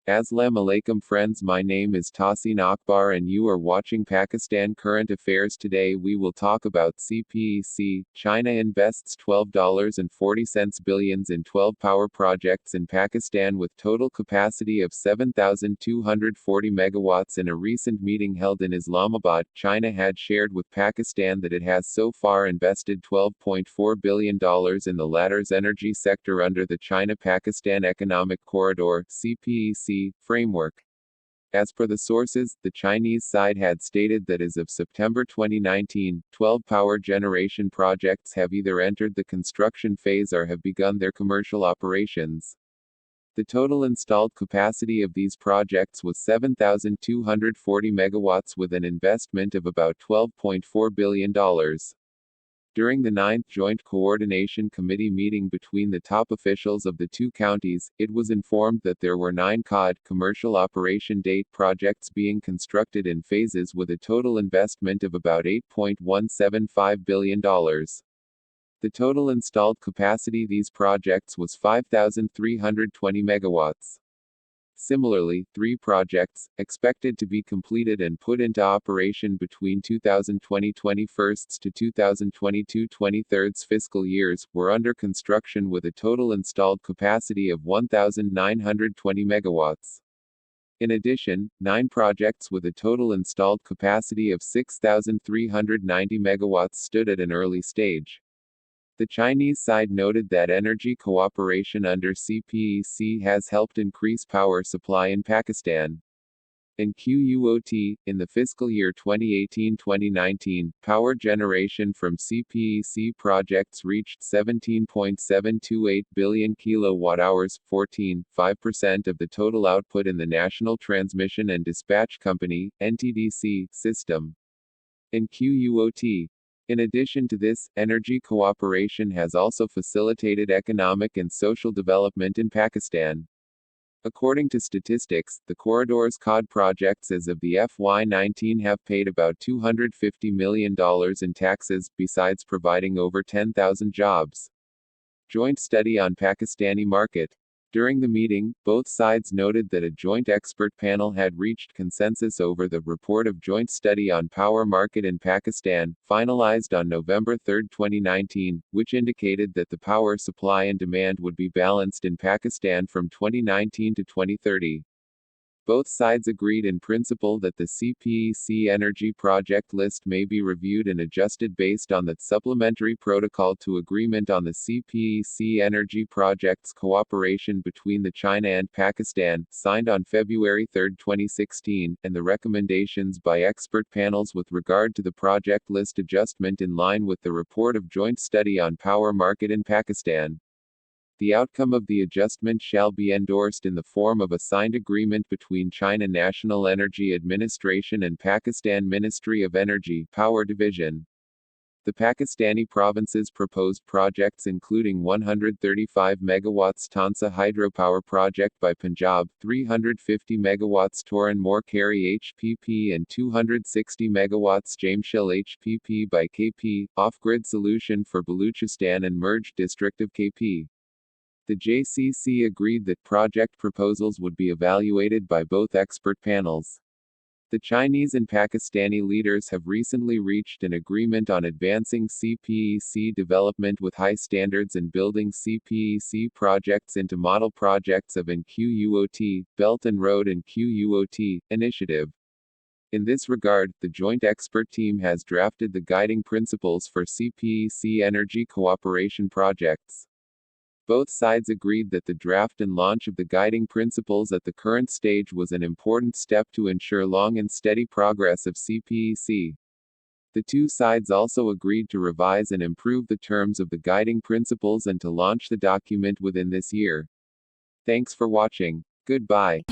Aslam alaikum friends, my name is Tahsin Akbar and you are watching Pakistan Current Affairs. Today we will talk about CPEC. China invests $12.40 billions in 12 power projects in Pakistan with total capacity of 7,240 megawatts. In a recent meeting held in Islamabad, China had shared with Pakistan that it has so far invested $12.4 billion in the latter's energy sector under the China-Pakistan Economic Corridor (CPEC) framework. As per the sources, the Chinese side had stated that as of September 2019, 12 power generation projects have either entered the construction phase or have begun their commercial operations. The total installed capacity of these projects was 7,240 megawatts with an investment of about $12.4 billion. During the 9th Joint Coordination Committee meeting between the top officials of the two counties, it was informed that there were 9 COD commercial operation date projects being constructed in phases with a total investment of about $8.175 billion. The total installed capacity these projects was 5,320 megawatts. Similarly, 3 projects, expected to be completed and put into operation between 2020-21 to 2022-23 fiscal years, were under construction with a total installed capacity of 1,920 megawatts. In addition, 9 projects with a total installed capacity of 6,390 megawatts stood at an early stage. The Chinese side noted that energy cooperation under CPEC has helped increase power supply in Pakistan. In QUOT, in the fiscal year 2018-2019, power generation from CPEC projects reached 17.728 billion kilowatt-hours, 14.5% of the total output in the National Transmission and Dispatch Company (NTDC) system. In QUOT, in addition to this, energy cooperation has also facilitated economic and social development in Pakistan. According to statistics, the corridor's COD projects as of the FY19 have paid about $250 million in taxes, besides providing over 10,000 jobs. Joint study on Pakistani market. During the meeting, both sides noted that a joint expert panel had reached consensus over the report of joint study on power market in Pakistan, finalized on November 3, 2019, which indicated that the power supply and demand would be balanced in Pakistan from 2019 to 2030. Both sides agreed in principle that the CPEC energy project list may be reviewed and adjusted based on the supplementary protocol to agreement on the CPEC energy projects cooperation between the China and Pakistan, signed on February 3, 2016, and the recommendations by expert panels with regard to the project list adjustment in line with the report of joint study on power market in Pakistan. The outcome of the adjustment shall be endorsed in the form of a signed agreement between China National Energy Administration and Pakistan Ministry of Energy Power Division. The Pakistani provinces proposed projects including 135 megawatts Tansa hydropower project by Punjab, 350 megawatts Toran Morkari HPP and 260 megawatts Jamshil HPP by KP, off-grid solution for Baluchistan and merged district of KP. The JCC agreed that project proposals would be evaluated by both expert panels. The Chinese and Pakistani leaders have recently reached an agreement on advancing CPEC development with high standards and building CPEC projects into model projects of an QUOT, Belt and Road and QUOT, initiative. In this regard, the joint expert team has drafted the guiding principles for CPEC energy cooperation projects. Both sides agreed that the draft and launch of the guiding principles at the current stage was an important step to ensure long and steady progress of CPEC. The two sides also agreed to revise and improve the terms of the guiding principles and to launch the document within this year. Thanks for watching. Goodbye.